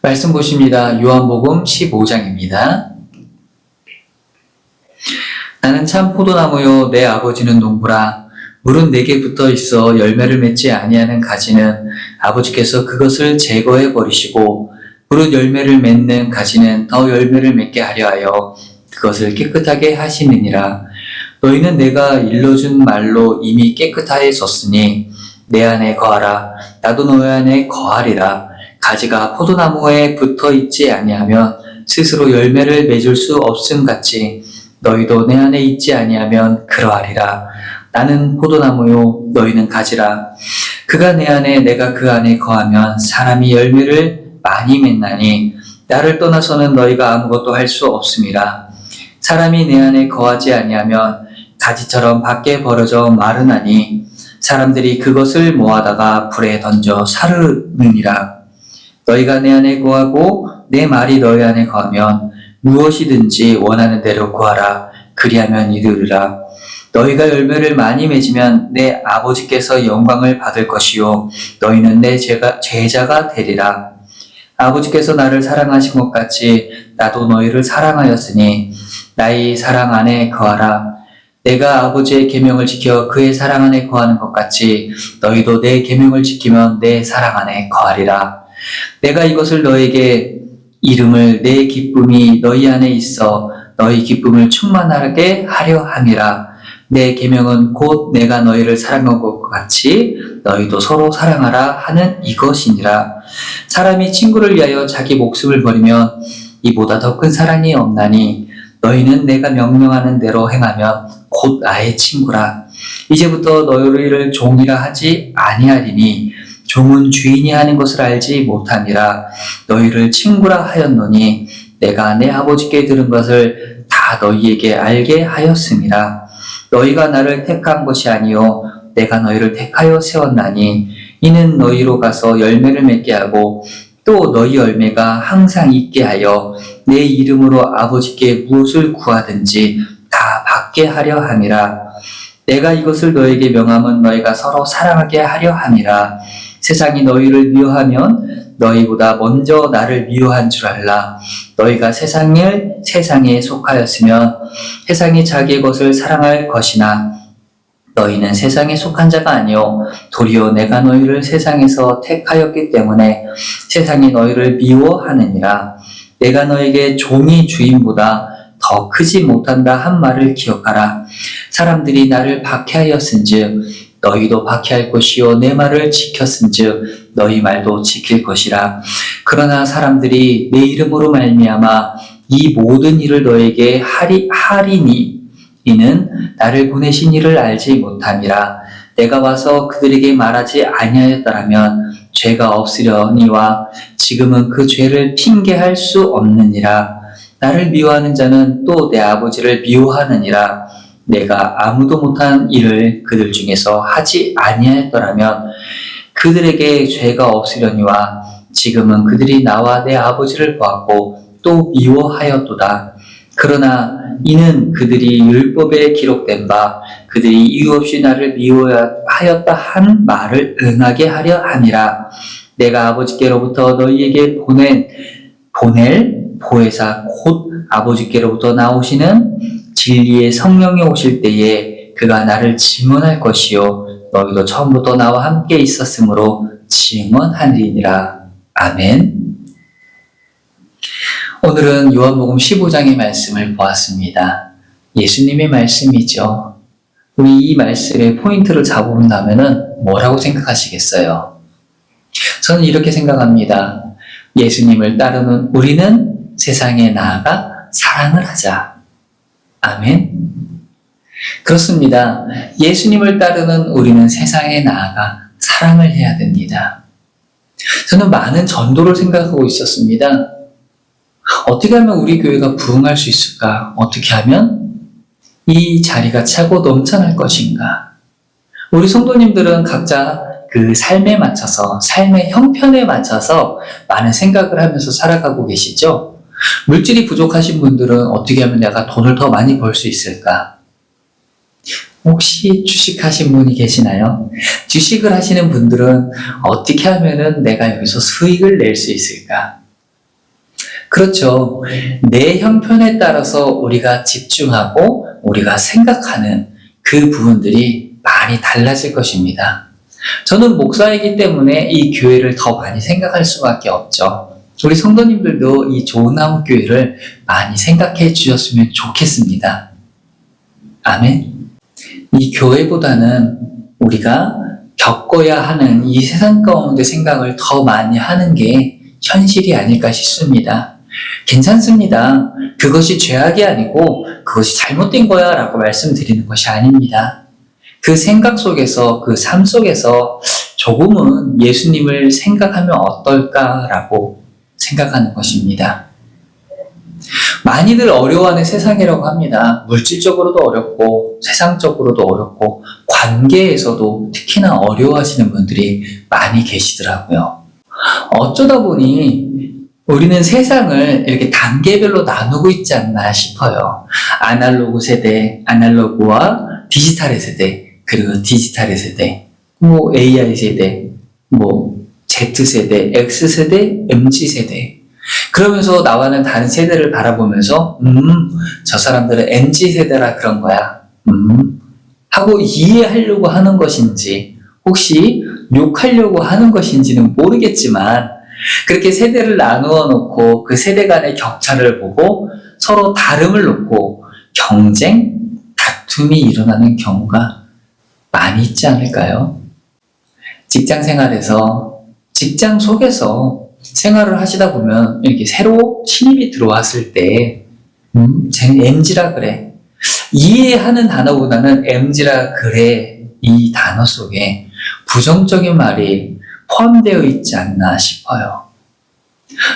말씀 보십니다. 요한복음 15장입니다. 나는 참 포도나무요 내 아버지는 농부라. 물은 내게 붙어 있어 열매를 맺지 아니하는 가지는 아버지께서 그것을 제거해 버리시고 무릇 열매를 맺는 가지는 더 열매를 맺게 하려 하여 그것을 깨끗하게 하시느니라. 너희는 내가 일러준 말로 이미 깨끗하여졌으니 내 안에 거하라. 나도 너희 안에 거하리라. 가지가 포도나무에 붙어 있지 아니하면 스스로 열매를 맺을 수 없음 같이 너희도 내 안에 있지 아니하면 그러하리라. 나는 포도나무요 너희는 가지라. 그가 내 안에 내가 그 안에 거하면 사람이 열매를 많이 맺나니 나를 떠나서는 너희가 아무것도 할 수 없음이라. 사람이 내 안에 거하지 아니하면 가지처럼 밖에 벌어져 마르나니 사람들이 그것을 모아다가 불에 던져 사르느니라. 너희가 내 안에 거하고 내 말이 너희 안에 거하면 무엇이든지 원하는 대로 구하라. 그리하면 이루리라. 너희가 열매를 많이 맺으면 내 아버지께서 영광을 받을 것이요 너희는 내 제자가 되리라. 아버지께서 나를 사랑하신 것 같이 나도 너희를 사랑하였으니 나의 사랑 안에 거하라. 내가 아버지의 계명을 지켜 그의 사랑 안에 거하는 것 같이 너희도 내 계명을 지키면 내 사랑 안에 거하리라. 내가 이것을 너에게 이름을 내 기쁨이 너희 안에 있어 너희 기쁨을 충만하게 하려 함이라. 내 계명은 곧 내가 너희를 사랑한 것 같이 너희도 서로 사랑하라 하는 이것이니라. 사람이 친구를 위하여 자기 목숨을 버리면 이보다 더 큰 사랑이 없나니 너희는 내가 명령하는 대로 행하면 곧 나의 친구라. 이제부터 너희를 종이라 하지 아니하리니 종은 주인이 하는 것을 알지 못하니라. 너희를 친구라 하였노니 내가 내 아버지께 들은 것을 다 너희에게 알게 하였음이라. 너희가 나를 택한 것이 아니요 내가 너희를 택하여 세웠나니 이는 너희로 가서 열매를 맺게 하고 또 너희 열매가 항상 있게 하여 내 이름으로 아버지께 무엇을 구하든지 다 받게 하려 함이라. 내가 이것을 너에게 명함은 너희가 서로 사랑하게 하려 함이라. 세상이 너희를 미워하면 너희보다 먼저 나를 미워한 줄 알라. 너희가 세상에 속하였으면 세상이 자기의 것을 사랑할 것이나 너희는 세상에 속한 자가 아니요 도리어 내가 너희를 세상에서 택하였기 때문에 세상이 너희를 미워하느니라. 내가 너에게 종이 주인보다 더 크지 못한다 한 말을 기억하라. 사람들이 나를 박해하였은즉 너희도 박해할 것이요 내 말을 지켰은즉 너희 말도 지킬 것이라. 그러나 사람들이 내 이름으로 말미암아 이 모든 일을 너에게 하리니 이는 나를 보내신 이를 알지 못함이라. 내가 와서 그들에게 말하지 아니하였더라면 죄가 없으려니와 지금은 그 죄를 핑계할 수 없느니라. 나를 미워하는 자는 또 내 아버지를 미워하느니라. 내가 아무도 못한 일을 그들 중에서 하지 아니하였더라면 그들에게 죄가 없으려니와 지금은 그들이 나와 내 아버지를 보았고 또 미워하였도다. 그러나 이는 그들이 율법에 기록된 바 그들이 이유 없이 나를 미워하였다 한 말을 응하게 하려 함이라. 내가 아버지께로부터 너희에게 보낼 보혜사 곧 아버지께로부터 나오시는 진리의 성령이 오실 때에 그가 나를 증언할 것이요 너희도 처음부터 나와 함께 있었으므로 증언하리니라. 아멘. 오늘은 요한복음 15장의 말씀을 보았습니다. 예수님의 말씀이죠. 우리 이 말씀의 포인트를 잡아본다면 뭐라고 생각하시겠어요? 저는 이렇게 생각합니다. 예수님을 따르는 우리는 세상에 나아가 사랑을 하자. 아멘. 그렇습니다. 예수님을 따르는 우리는 세상에 나아가 사랑을 해야 됩니다. 저는 많은 전도를 생각하고 있었습니다. 어떻게 하면 우리 교회가 부흥할 수 있을까? 어떻게 하면 이 자리가 차고 넘쳐날 것인가? 우리 성도님들은 각자 그 삶에 맞춰서, 삶의 형편에 맞춰서 많은 생각을 하면서 살아가고 계시죠? 물질이 부족하신 분들은 어떻게 하면 내가 돈을 더 많이 벌 수 있을까? 혹시 주식하신 분이 계시나요? 주식을 하시는 분들은 어떻게 하면은 내가 여기서 수익을 낼 수 있을까? 그렇죠. 내 형편에 따라서 우리가 집중하고 우리가 생각하는 그 부분들이 많이 달라질 것입니다. 저는 목사이기 때문에 이 교회를 더 많이 생각할 수밖에 없죠. 우리 성도님들도 이 좋은 나무 교회를 많이 생각해 주셨으면 좋겠습니다. 아멘. 이 교회보다는 우리가 겪어야 하는 이 세상 가운데 생각을 더 많이 하는 게 현실이 아닐까 싶습니다. 괜찮습니다. 그것이 죄악이 아니고 그것이 잘못된 거야 라고 말씀드리는 것이 아닙니다. 그 생각 속에서, 그 삶 속에서 조금은 예수님을 생각하면 어떨까라고 생각하는 것입니다. 많이들 어려워하는 세상이라고 합니다. 물질적으로도 어렵고 세상적으로도 어렵고 관계에서도 특히나 어려워하시는 분들이 많이 계시더라고요. 어쩌다 보니 우리는 세상을 이렇게 단계별로 나누고 있지 않나 싶어요. 아날로그 세대, 아날로그와 디지털의 세대, 그리고 디지털의 세대, AI 세대, Z세대, X세대, MZ세대. 그러면서 나와는 다른 세대를 바라보면서 저 사람들은 MZ세대라 그런 거야. 하고 이해하려고 하는 것인지 혹시 욕하려고 하는 것인지는 모르겠지만 그렇게 세대를 나누어 놓고 그 세대 간의 격차를 보고 서로 다름을 놓고 경쟁, 다툼이 일어나는 경우가 많이 있지 않을까요? 직장 생활에서, 직장 속에서 생활을 하시다 보면 이렇게 새로 신입이 들어왔을 때 쟤는 MZ라 그래. 이해하는 단어보다는 MZ라 그래 이 단어 속에 부정적인 말이 포함되어 있지 않나 싶어요.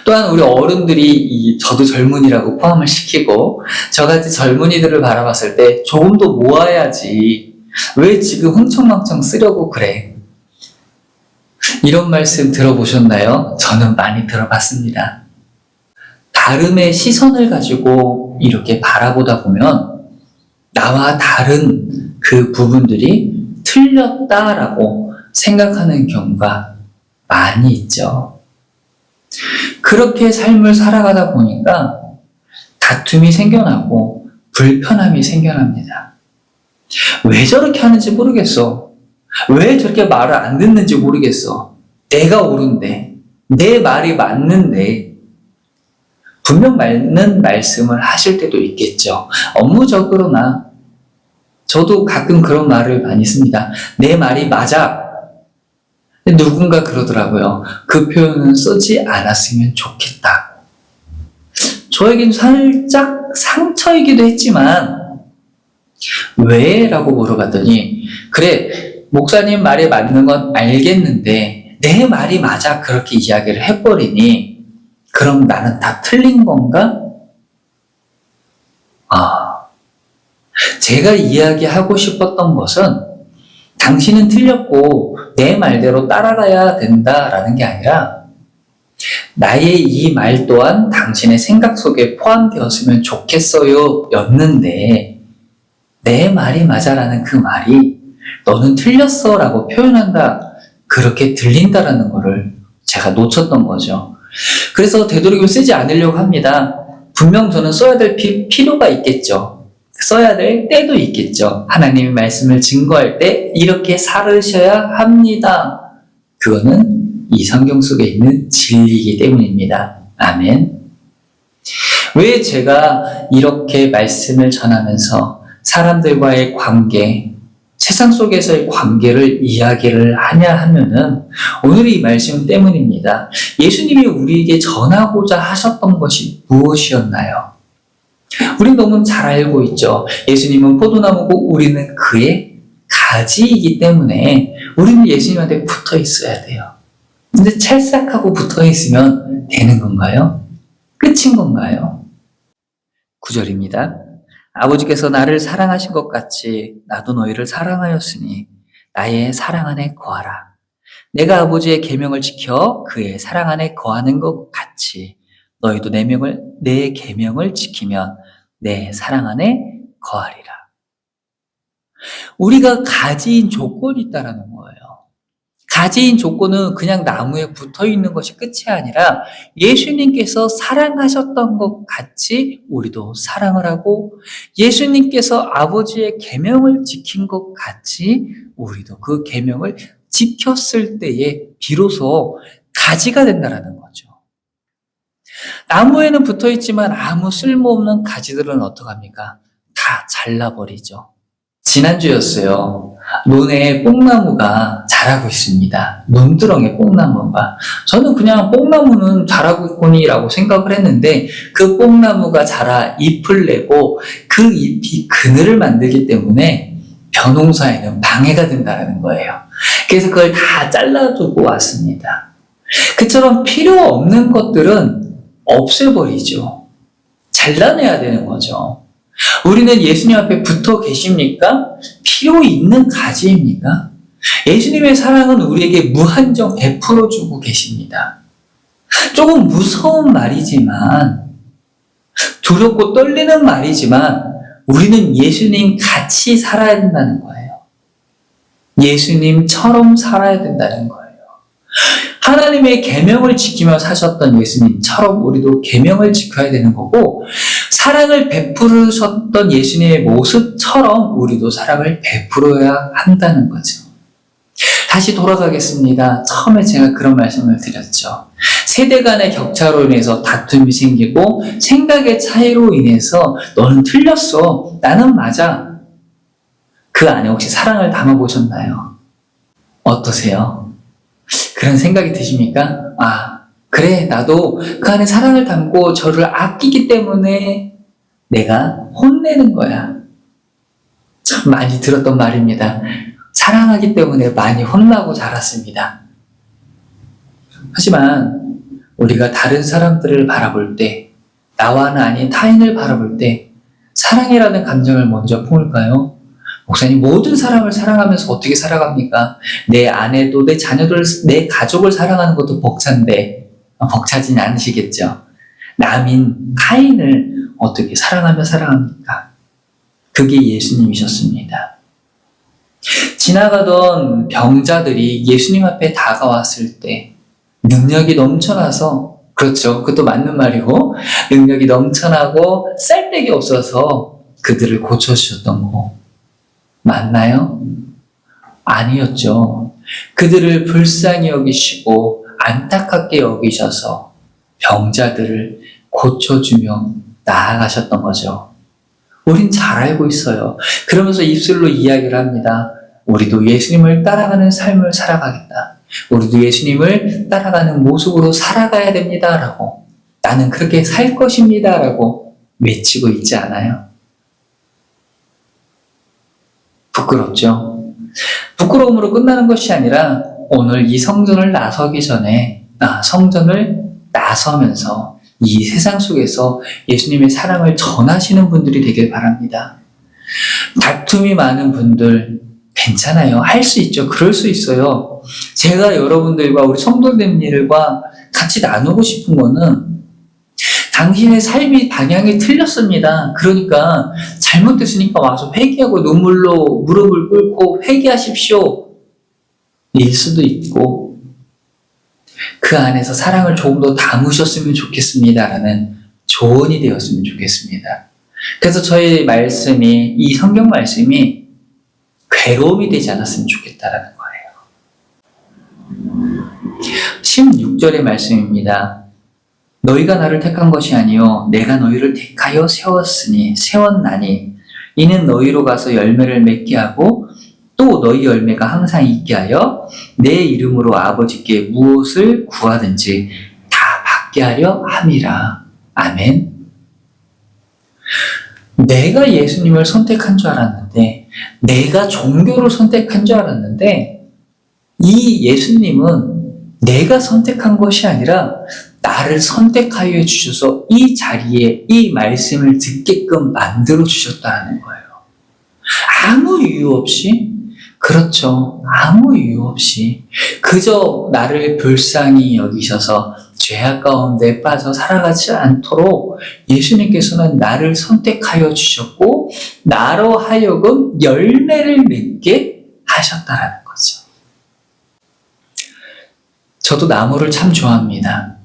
또한 우리 어른들이 저도 젊은이라고 포함을 시키고 저같이 젊은이들을 바라봤을 때 조금 더 모아야지 왜 지금 흥청망청 쓰려고 그래. 이런 말씀 들어보셨나요? 저는 많이 들어봤습니다. 다름의 시선을 가지고 이렇게 바라보다 보면 나와 다른 그 부분들이 틀렸다라고 생각하는 경우가 많이 있죠. 그렇게 삶을 살아가다 보니까 다툼이 생겨나고 불편함이 생겨납니다. 왜 저렇게 하는지 모르겠어. 왜 저렇게 말을 안 듣는지 모르겠어. 내가 옳은데, 내 말이 맞는데, 분명 맞는 말씀을 하실 때도 있겠죠. 업무적으로나 저도 가끔 그런 말을 많이 씁니다. 내 말이 맞아. 누군가 그러더라고요. 그 표현은 쓰지 않았으면 좋겠다고. 저에겐 살짝 상처이기도 했지만 왜? 라고 물어봤더니 그래, 목사님 말이 맞는 건 알겠는데 내 말이 맞아 그렇게 이야기를 해버리니 그럼 나는 다 틀린 건가? 제가 이야기하고 싶었던 것은 당신은 틀렸고 내 말대로 따라가야 된다라는 게 아니라 나의 이 말 또한 당신의 생각 속에 포함되었으면 좋겠어요 였는데 내 말이 맞아라는 그 말이 너는 틀렸어 라고 표현한다 그렇게 들린다라는 거를 제가 놓쳤던 거죠. 그래서 되도록이면 쓰지 않으려고 합니다. 분명 저는 써야 될 필요가 있겠죠. 써야 될 때도 있겠죠. 하나님의 말씀을 증거할 때 이렇게 살으셔야 합니다. 그거는 이 성경 속에 있는 진리이기 때문입니다. 아멘. 왜 제가 이렇게 말씀을 전하면서 사람들과의 관계, 세상 속에서의 관계를 이야기를 하냐 하면은 오늘 이 말씀 때문입니다. 예수님이 우리에게 전하고자 하셨던 것이 무엇이었나요? 우린 너무 잘 알고 있죠. 예수님은 포도나무고 우리는 그의 가지이기 때문에 우리는 예수님한테 붙어 있어야 돼요. 근데 찰싹하고 붙어 있으면 되는 건가요? 끝인 건가요? 9절입니다. 아버지께서 나를 사랑하신 것 같이 나도 너희를 사랑하였으니 나의 사랑 안에 거하라. 내가 아버지의 계명을 지켜 그의 사랑 안에 거하는 것 같이 너희도 내 계명을 지키면 내 사랑 안에 거하리라. 우리가 가지인 조건이 있다라는 거예요. 가지인 조건은 그냥 나무에 붙어 있는 것이 끝이 아니라 예수님께서 사랑하셨던 것 같이 우리도 사랑을 하고 예수님께서 아버지의 계명을 지킨 것 같이 우리도 그 계명을 지켰을 때에 비로소 가지가 된다라는 거죠. 나무에는 붙어 있지만 아무 쓸모없는 가지들은 어떡합니까? 다 잘라버리죠. 지난주였어요. 논에 뽕나무가 자라고 있습니다. 논두렁에 뽕나무가. 저는 그냥 뽕나무는 자라고 있거니라고 생각을 했는데 그 뽕나무가 자라 잎을 내고 그 잎이 그늘을 만들기 때문에 벼농사에는 방해가 된다는 거예요. 그래서 그걸 다 잘라두고 왔습니다. 그처럼 필요 없는 것들은 없애버리죠. 잘라내야 되는 거죠. 우리는 예수님 앞에 붙어 계십니까? 필요 있는 가지입니까? 예수님의 사랑은 우리에게 무한정 베풀어 주고 계십니다. 조금 무서운 말이지만, 두렵고 떨리는 말이지만, 우리는 예수님 같이 살아야 된다는 거예요. 예수님처럼 살아야 된다는 거예요. 하나님의 계명을 지키며 사셨던 예수님처럼 우리도 계명을 지켜야 되는 거고, 사랑을 베푸셨던 예수님의 모습처럼 우리도 사랑을 베풀어야 한다는 거죠. 다시 돌아가겠습니다. 처음에 제가 그런 말씀을 드렸죠. 세대 간의 격차로 인해서 다툼이 생기고 생각의 차이로 인해서 너는 틀렸어. 나는 맞아. 그 안에 혹시 사랑을 담아보셨나요? 어떠세요? 그런 생각이 드십니까? 아, 그래, 나도 그 안에 사랑을 담고 저를 아끼기 때문에 내가 혼내는 거야. 참 많이 들었던 말입니다. 사랑하기 때문에 많이 혼나고 자랐습니다. 하지만 우리가 다른 사람들을 바라볼 때, 나와는 아닌 타인을 바라볼 때 사랑이라는 감정을 먼저 품을까요? 목사님, 모든 사람을 사랑하면서 어떻게 살아갑니까? 내 아내도, 내 자녀들, 내 가족을 사랑하는 것도 벅찬데 벅차진 않으시겠죠? 남인 타인을 어떻게 사랑하며 살아갑니까? 그게 예수님이셨습니다. 지나가던 병자들이 예수님 앞에 다가왔을 때 능력이 넘쳐나서, 그렇죠, 그것도 맞는 말이고, 능력이 넘쳐나고 쌀데기 없어서 그들을 고쳐주셨던 거 맞나요? 아니었죠. 그들을 불쌍히 여기시고 안타깝게 여기셔서 병자들을 고쳐주며 나아가셨던 거죠. 우린 잘 알고 있어요. 그러면서 입술로 이야기를 합니다. 우리도 예수님을 따라가는 삶을 살아가겠다. 우리도 예수님을 따라가는 모습으로 살아가야 됩니다. 라고, 나는 그렇게 살 것입니다. 라고 외치고 있지 않아요? 부끄럽죠? 부끄러움으로 끝나는 것이 아니라 오늘 이 성전을 나서기 전에 성전을 나서면서 이 세상 속에서 예수님의 사랑을 전하시는 분들이 되길 바랍니다. 다툼이 많은 분들 괜찮아요. 할 수 있죠. 그럴 수 있어요. 제가 여러분들과 우리 성도님들과 같이 나누고 싶은 거는 당신의 삶이 방향이 틀렸습니다. 그러니까 잘못됐으니까 와서 회개하고 눈물로 무릎을 꿇고 회개하십시오. 일 수도 있고 그 안에서 사랑을 조금 더 담으셨으면 좋겠습니다라는 조언이 되었으면 좋겠습니다. 그래서 저희 말씀이, 이 성경 말씀이 괴로움이 되지 않았으면 좋겠다라는 거예요. 16절의 말씀입니다. 너희가 나를 택한 것이 아니요 내가 너희를 택하여 세웠나니 이는 너희로 가서 열매를 맺게 하고 또 너희 열매가 항상 있게 하여 내 이름으로 아버지께 무엇을 구하든지 다 받게 하려 함이라. 아멘. 내가 예수님을 선택한 줄 알았는데, 내가 종교를 선택한 줄 알았는데, 이 예수님은 내가 선택한 것이 아니라 나를 선택하여 주셔서 이 자리에 이 말씀을 듣게끔 만들어 주셨다는 거예요. 아무 이유 없이, 그렇죠, 아무 이유 없이 그저 나를 불쌍히 여기셔서 죄악 가운데 빠져 살아가지 않도록 예수님께서는 나를 선택하여 주셨고 나로 하여금 열매를 맺게 하셨다라는 거죠. 저도 나무를 참 좋아합니다.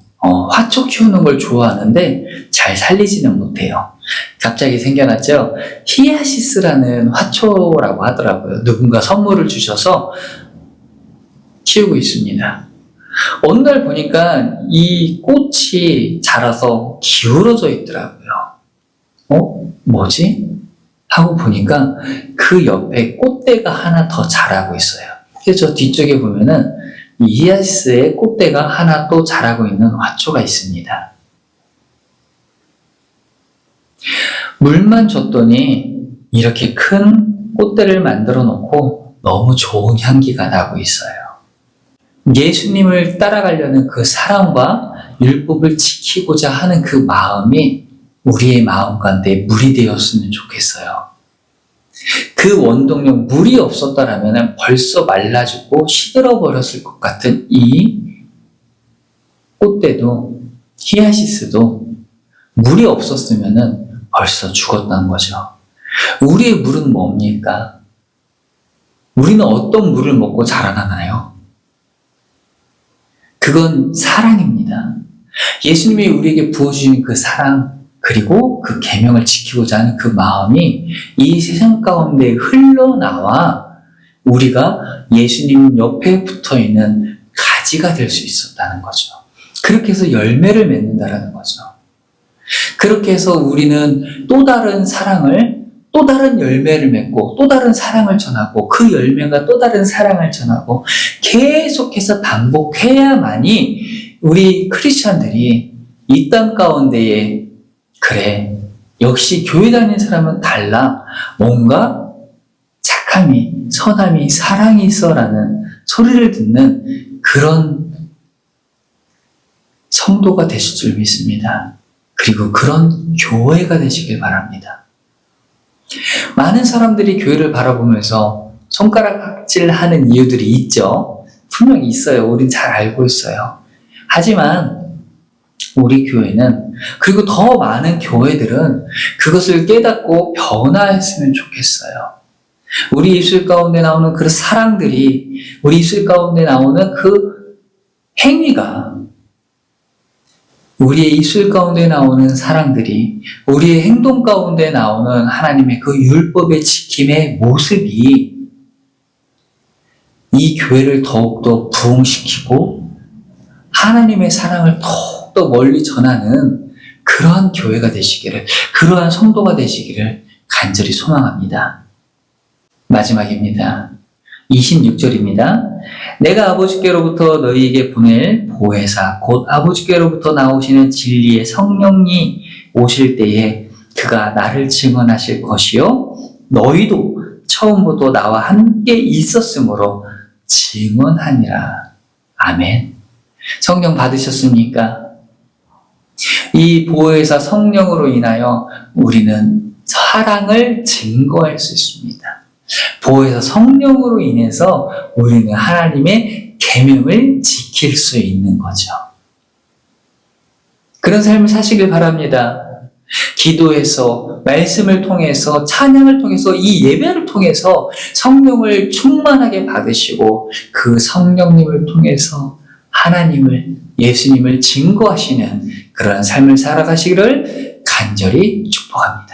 화초 키우는 걸 좋아하는데 잘 살리지는 못해요. 갑자기 생겨났죠? 히아시스라는 화초라고 하더라고요. 누군가 선물을 주셔서 키우고 있습니다. 어느 날 보니까 이 꽃이 자라서 기울어져 있더라고요. 뭐지? 하고 보니까 그 옆에 꽃대가 하나 더 자라고 있어요. 그래서 저 뒤쪽에 보면은 이 히아시스의 꽃대가 하나 또 자라고 있는 화초가 있습니다. 물만 줬더니 이렇게 큰 꽃대를 만들어 놓고 너무 좋은 향기가 나고 있어요. 예수님을 따라가려는 그 사랑과 율법을 지키고자 하는 그 마음이 우리의 마음 가운데 물이 되었으면 좋겠어요. 그 원동력, 물이 없었다라면 벌써 말라 죽고 시들어 버렸을 것 같은 이 꽃대도, 히아시스도 물이 없었으면 벌써 죽었다는 거죠. 우리의 물은 뭡니까? 우리는 어떤 물을 먹고 자라나나요? 그건 사랑입니다. 예수님이 우리에게 부어주신 그 사랑, 그리고 그 계명을 지키고자 하는 그 마음이 이 세상 가운데 흘러나와 우리가 예수님 옆에 붙어있는 가지가 될 수 있었다는 거죠. 그렇게 해서 열매를 맺는다는 거죠. 그렇게 해서 우리는 또 다른 사랑을, 또 다른 열매를 맺고 또 다른 사랑을 전하고 그 열매가 또 다른 사랑을 전하고 계속해서 반복해야만이 우리 크리스찬들이 이 땅 가운데에 그래, 역시 교회 다니는 사람은 달라. 뭔가 착함이, 선함이, 사랑이 있어라는 소리를 듣는 그런 성도가 되실 줄 믿습니다. 그리고 그런 교회가 되시길 바랍니다. 많은 사람들이 교회를 바라보면서 손가락질하는 이유들이 있죠. 분명히 있어요. 우린 잘 알고 있어요. 하지만 우리 교회는, 그리고 더 많은 교회들은 그것을 깨닫고 변화했으면 좋겠어요. 우리 입술 가운데 나오는 그 사랑들이, 우리 입술 가운데 나오는 그 행위가, 우리의 입술 가운데 나오는 사랑들이, 우리의 행동 가운데 나오는 하나님의 그 율법의 지킴의 모습이 이 교회를 더욱더 부흥시키고 하나님의 사랑을 더욱더 멀리 전하는 그러한 교회가 되시기를, 그러한 성도가 되시기를 간절히 소망합니다. 마지막입니다. 26절입니다. 내가 아버지께로부터 너희에게 보낼 보혜사 곧 아버지께로부터 나오시는 진리의 성령이 오실 때에 그가 나를 증언하실 것이요 너희도 처음부터 나와 함께 있었으므로 증언하니라. 아멘. 성령 받으셨습니까? 이 보혜사 성령으로 인하여 우리는 사랑을 증거할 수 있습니다. 보혜사 성령으로 인해서 우리는 하나님의 계명을 지킬 수 있는 거죠. 그런 삶을 사시길 바랍니다. 기도해서, 말씀을 통해서, 찬양을 통해서, 이 예배를 통해서 성령을 충만하게 받으시고 그 성령님을 통해서 하나님을, 예수님을 증거하시는 그런 삶을 살아가시기를 간절히 축복합니다.